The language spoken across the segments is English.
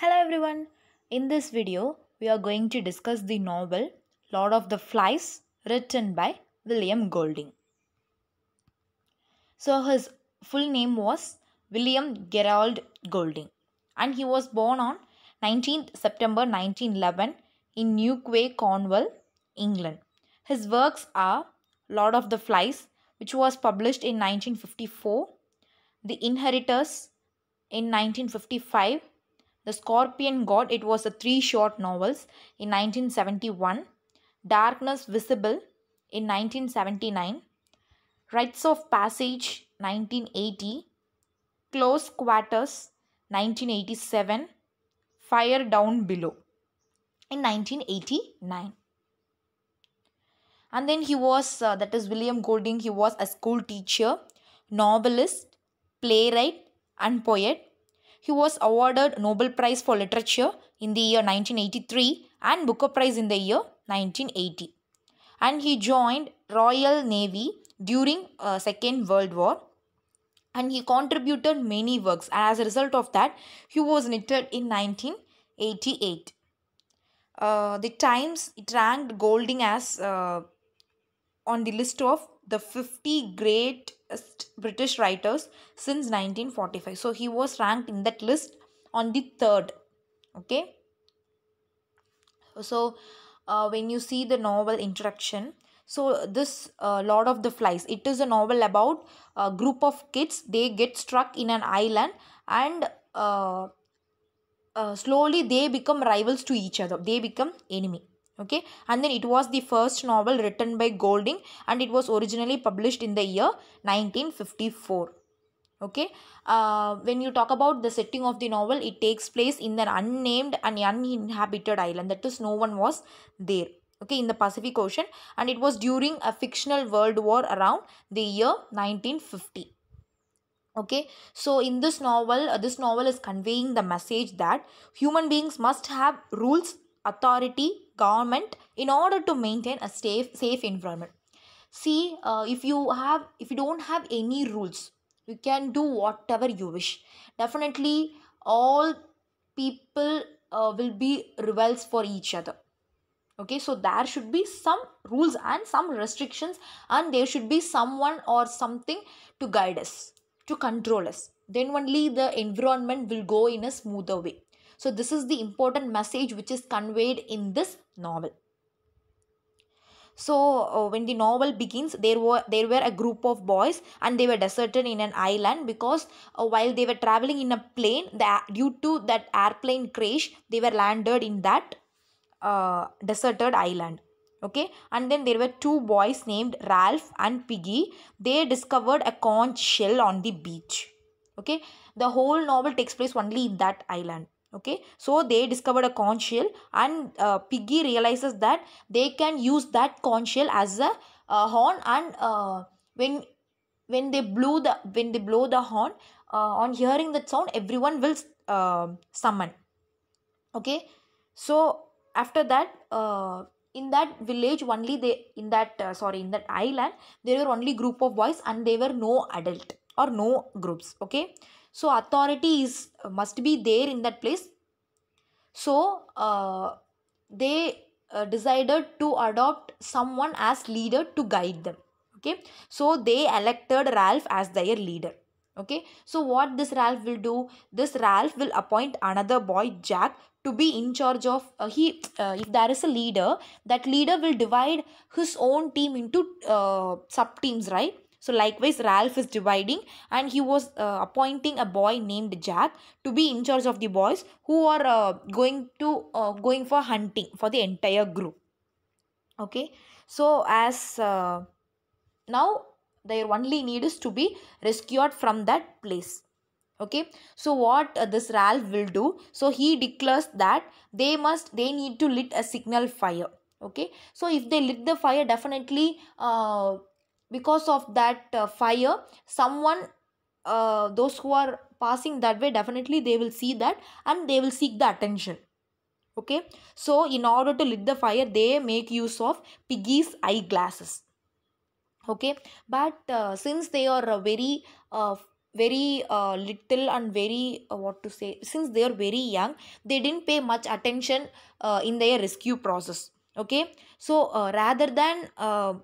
Hello everyone. In this video, we are going to discuss the novel Lord of the Flies written by William Golding. So his full name was William Gerald Golding and he was born on 19th September 1911 in Newquay, Cornwall, England. His works are Lord of the Flies, which was published in 1954, The Inheritors in 1955, The Scorpion God, it was a three short novels in 1971, Darkness Visible in 1979, Rites of Passage 1980, Close Quarters 1987, Fire Down Below in 1989. And then he was, that is William Golding, he was a school teacher, novelist, playwright and poet. He was awarded Nobel Prize for Literature in the year 1983 and Booker Prize in the year 1980. And he joined Royal Navy during Second World War and he contributed many works. As a result of that, he was knighted in 1988. The Times, it ranked Golding as on the list of the 50 greatest British writers since 1945. So he was ranked in that list on the third. Okay. So when you see the novel introduction, so this Lord of the Flies, it is a novel about a group of kids. They get stuck in an island and slowly they become rivals to each other. They become enemy. Okay, and then it was the first novel written by Golding and it was originally published in the year 1954. Okay, when you talk about the setting of the novel, it takes place in an unnamed and uninhabited island, that is no one was there, okay, in the Pacific Ocean, and it was during a fictional world war around the year 1950. Okay, so in this novel is conveying the message that human beings must have rules, authority, government in order to maintain a safe environment. See, if you don't have any rules, you can do whatever you wish. Definitely all people will be rebels for each other. Okay, so there should be some rules and some restrictions, and there should be someone or something to guide us, to control us. Then only the environment will go in a smoother way. So this is the important message which is conveyed in this novel. So when the novel begins, there were a group of boys and they were deserted in an island because while they were traveling in a plane, due to that airplane crash, they were landed in that deserted island. Okay, and then there were two boys named Ralph and Piggy. They discovered a conch shell on the beach. Okay, the whole novel takes place only in that island. Okay, so they discovered a conch shell and Piggy realizes that they can use that conch shell as a horn, and when they blow the horn, on hearing that sound, everyone will summon. Okay, so after that, in that village only, they in that island, there were only group of boys and there were no adult or no groups. Okay, so authority is must be there in that place. So they decided to adopt someone as leader to guide them. Okay, so they elected Ralph as their leader. Okay, so what this Ralph will do, this Ralph will appoint another boy, Jack, to be in charge of if there is a leader, that leader will divide his own team into sub teams, right? So likewise Ralph is dividing and he was appointing a boy named Jack to be in charge of the boys who are going for hunting for the entire group. Okay, so as now their only need is to be rescued from that place. Okay, so what this Ralph will do, so he declares that they need to lit a signal fire. Okay, so if they lit the fire, definitely because of that fire, someone those who are passing that way, definitely they will see that and they will seek the attention. Okay, so in order to lit the fire, they make use of Piggy's eyeglasses. Okay, but since they are very very little and very what to say, since they are very young, they didn't pay much attention in their rescue process. Okay, so rather than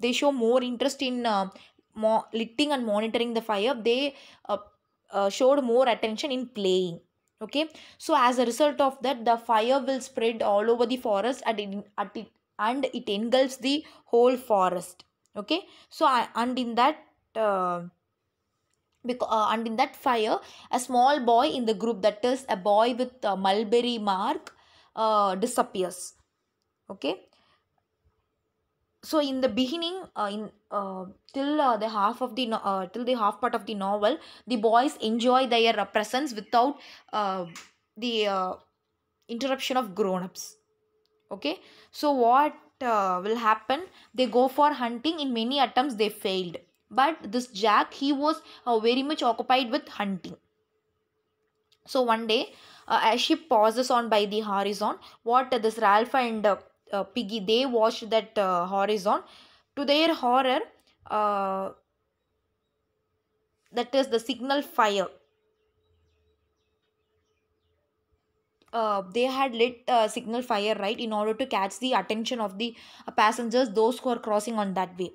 they show more interest in lighting and monitoring the fire, they uh, showed more attention in playing. Okay, so as a result of that, the fire will spread all over the forest and it engulfs the whole forest. Okay, so and in that and in that fire, a small boy in the group, that is a boy with a mulberry mark, disappears. Okay, so in the beginning, in till the half of the till the half part of the novel, the boys enjoy their presence without the interruption of grown-ups. Okay, so what will happen, they go for hunting. In many attempts they failed, but this Jack, he was very much occupied with hunting. So one day, as she pauses on by the horizon, what this Ralph and Piggy, they watched that horizon. To their horror, uh, that is the signal fire. They had lit signal fire, right, in order to catch the attention of the passengers, those who are crossing on that way.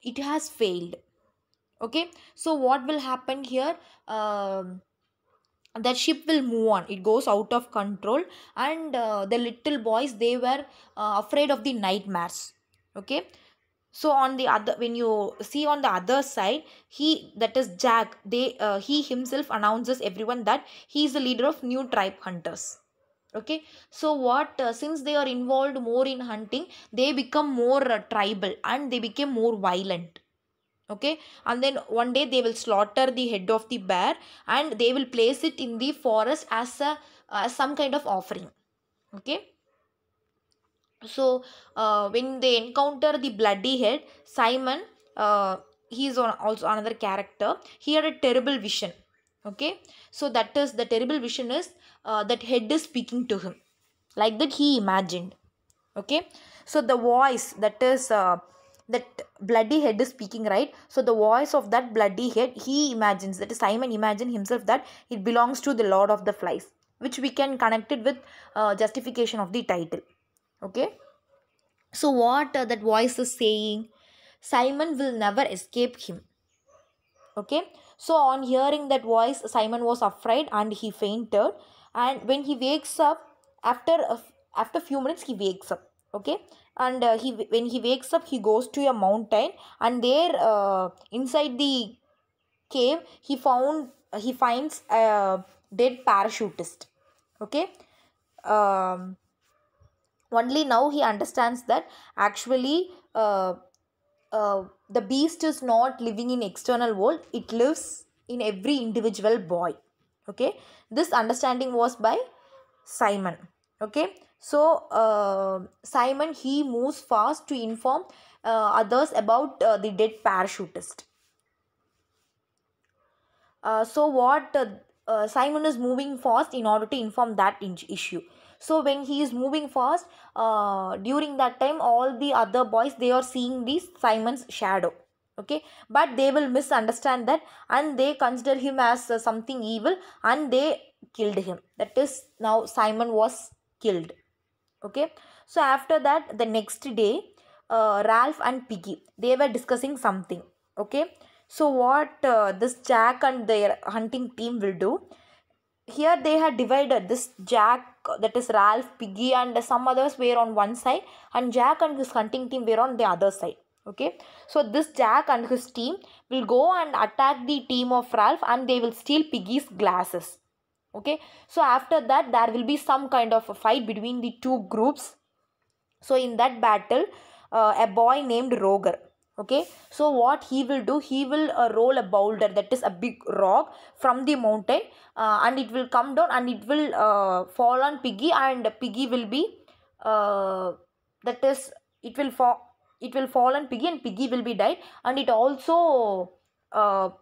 It has failed. Okay, so what will happen here? That ship will move on, it goes out of control, and the little boys, they were afraid of the nightmares. Okay, so on the other, when you see on the other side, he, that is Jack, he himself announces everyone that he is the leader of new tribe hunters. Okay, so what since they are involved more in hunting, they become more tribal and they became more violent. Okay, and then one day they will slaughter the head of the bear and they will place it in the forest as a as some kind of offering. Okay, so when they encounter the bloody head, Simon, he is also another character, he had a terrible vision. Okay, so that is the terrible vision is that head is speaking to him, like that he imagined. Okay, so the voice, that is that bloody head is speaking, right? So the voice of that bloody head, he imagines, that is Simon imagine himself that it belongs to the Lord of the Flies, which we can connect it with justification of the title. Okay, so what that voice is saying, Simon will never escape him. Okay, so on hearing that voice, Simon was afraid and he fainted. And when he wakes up, after after few minutes he wakes up. Okay, and he when he wakes up, he goes to a mountain, and there inside the cave, he finds a dead parachutist. Okay, um, only now he understands that actually the beast is not living in external world, it lives in every individual boy. Okay, this understanding was by Simon. Okay, so Simon, he moves fast to inform others about the dead parachutist. So what Simon is moving fast in order to inform that issue. So when he is moving fast, during that time, all the other boys, they are seeing this Simon's shadow. Okay, but they will misunderstand that and they consider him as something evil and they killed him. That is, now Simon was killed. Okay, so after that, the next day, Ralph and Piggy, they were discussing something. Okay, so what this Jack and their hunting team will do, here they had divided this Jack, that is Ralph, Piggy and some others were on one side, and Jack and his hunting team were on the other side. Okay, so this Jack and his team will go and attack the team of Ralph and they will steal Piggy's glasses. Okay, so after that, there will be some kind of a fight between the two groups. So in that battle, a boy named Roger. Okay, so what he will do, he will roll a boulder, that is a big rock from the mountain, and it will come down and it will fall on Piggy, and Piggy will be that is it will fall on Piggy and Piggy will be died, and it also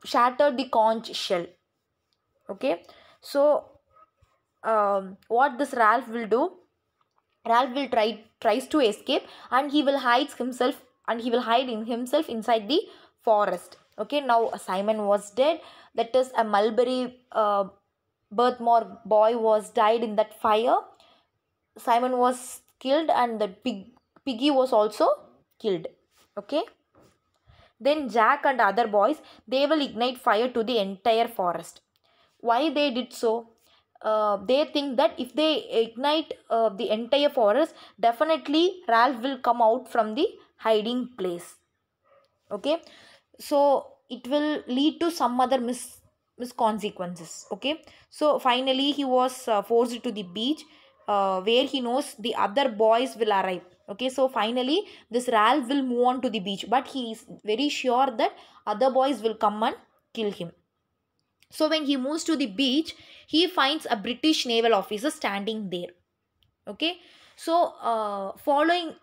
shattered the conch shell. Okay, so what this Ralph will do, Ralph will tries to escape and he will hide himself, and he will hide in himself inside the forest. Okay, now Simon was dead. That is, a Mulberry Birthmore boy was died in that fire. Simon was killed, and the piggy was also killed. Okay. Then Jack and other boys, they will ignite fire to the entire forest. Why they did so? They think that if they ignite the entire forest, definitely Ralph will come out from the hiding place. Okay, so it will lead to some other misconsequences. Okay, so finally he was forced to the beach, where he knows the other boys will arrive. Okay, so finally this Ralph will move on to the beach, but he is very sure that other boys will come and kill him. So when he moves to the beach, he finds a British naval officer standing there. Okay, so following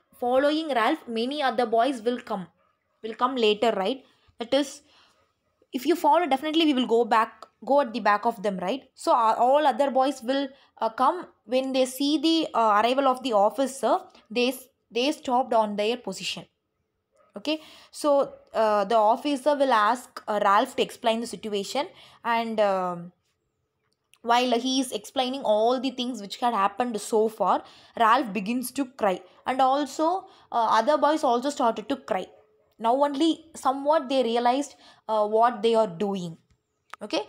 Ralph, many other boys will come later, right? That is, if you follow, definitely we will go at the back of them, right? So all other boys will come. When they see the arrival of the officer, they stopped on their position. Okay, so the officer will ask Ralph to explain the situation, and while he is explaining all the things which had happened so far, Ralph begins to cry, and also other boys also started to cry. Now only somewhat they realized what they are doing. Okay,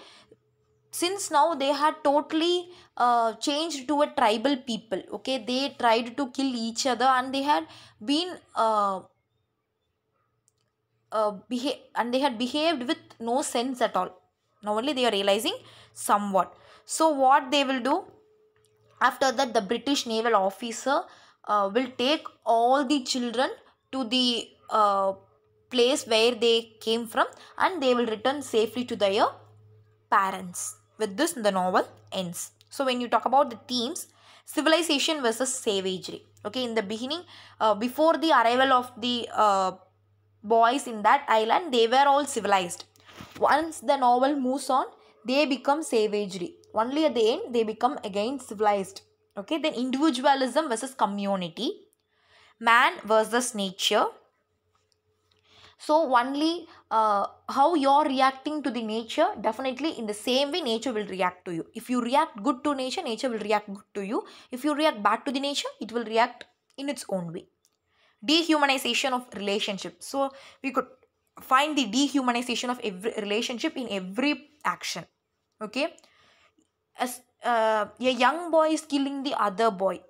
since now they had totally changed to a tribal people. Okay, they tried to kill each other, and they had been and they had behaved with no sense at all. Now only they are realizing somewhat. So what they will do, after that the British naval officer will take all the children to the place where they came from, and they will return safely to their parents. With this, the novel ends. So when you talk about the themes, civilization versus savagery. Okay, in the beginning, before the arrival of the boys in that island, they were all civilized. Once the novel moves on, they become savagery. Only at the end, they become again civilized. Okay, then individualism versus community, man versus nature. So only how you're reacting to the nature, definitely in the same way nature will react to you. If you react good to nature, nature will react good to you. If you react bad to the nature, it will react in its own way. Dehumanization of relationship. So we could find the dehumanization of every relationship in every action. Okay, as a young boy is killing the other boy,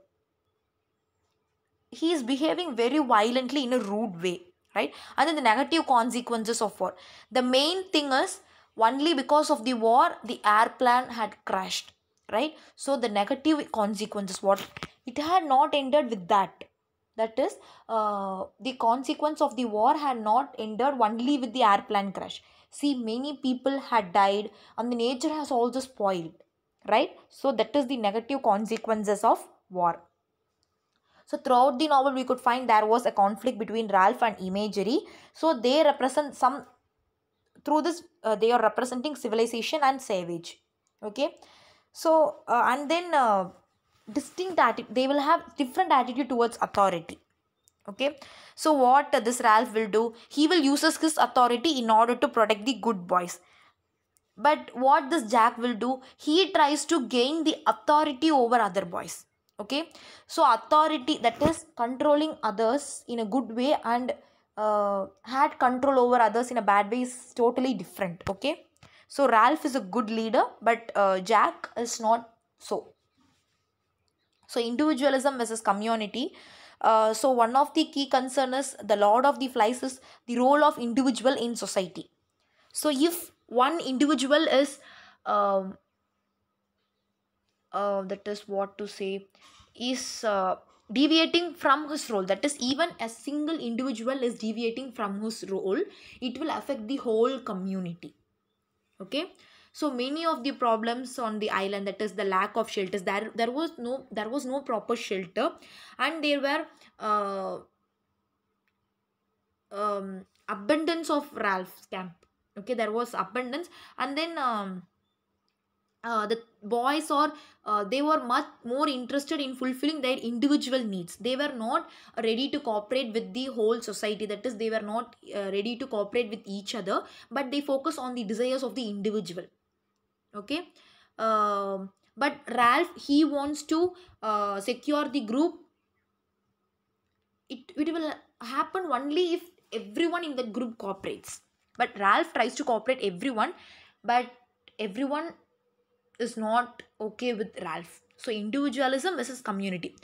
he is behaving very violently in a rude way, right? And then the negative consequences of war. The main thing is, only because of the war the airplane had crashed, right? So the negative consequences, what it had not ended with that. That is, the consequence of the war had not ended only with the airplane crash. See, many people had died, and the nature has also spoiled, right? So that is the negative consequences of war. So throughout the novel, we could find there was a conflict between Ralph and Imagery. So they represent some, through this, they are representing civilization and savage. Okay. So, and then distinct attitude, they will have different attitude towards authority. Okay. So what this Ralph will do, he will use his authority in order to protect the good boys. But what this Jack will do, he tries to gain the authority over other boys. Okay, so authority, that is controlling others in a good way, and had control over others in a bad way, is totally different. Okay, so Ralph is a good leader, but Jack is not so. So individualism versus community. So one of the key concern is the Lord of the Flies is the role of individual in society. So if one individual is that is what to say, is deviating from his role, that is, even a single individual is deviating from his role, it will affect the whole community. Okay, so many of the problems on the island, that is the lack of shelters, there was no proper shelter, and there were abundance of Ralph's camp. Okay, there was abundance, and then the boys are they were much more interested in fulfilling their individual needs. They were not ready to cooperate with the whole society, that is they were not ready to cooperate with each other, but they focus on the desires of the individual. Okay. But Ralph, he wants to secure the group. It will happen only if everyone in the group cooperates. But Ralph tries to cooperate everyone, but everyone is not okay with Ralph. So individualism versus community.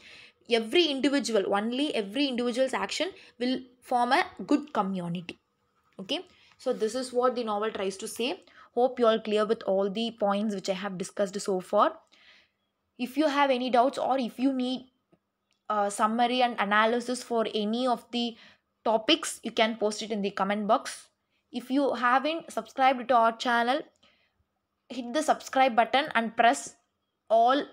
Every individual's action will form a good community. Okay. So this is what the novel tries to say. Hope you all clear with all the points which I have discussed so far. If you have any doubts, or if you need summary and analysis for any of the topics, you can post it in the comment box. If you haven't subscribed to our channel, hit the subscribe button and press all,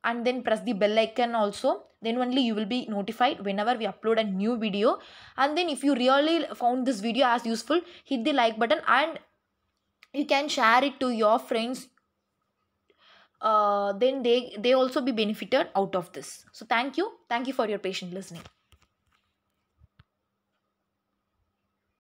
and then press the bell icon also. Then only you will be notified whenever we upload a new video. And then if you really found this video as useful, hit the like button, and you can share it to your friends. Then they also be benefited out of this. So thank you for your patient listening.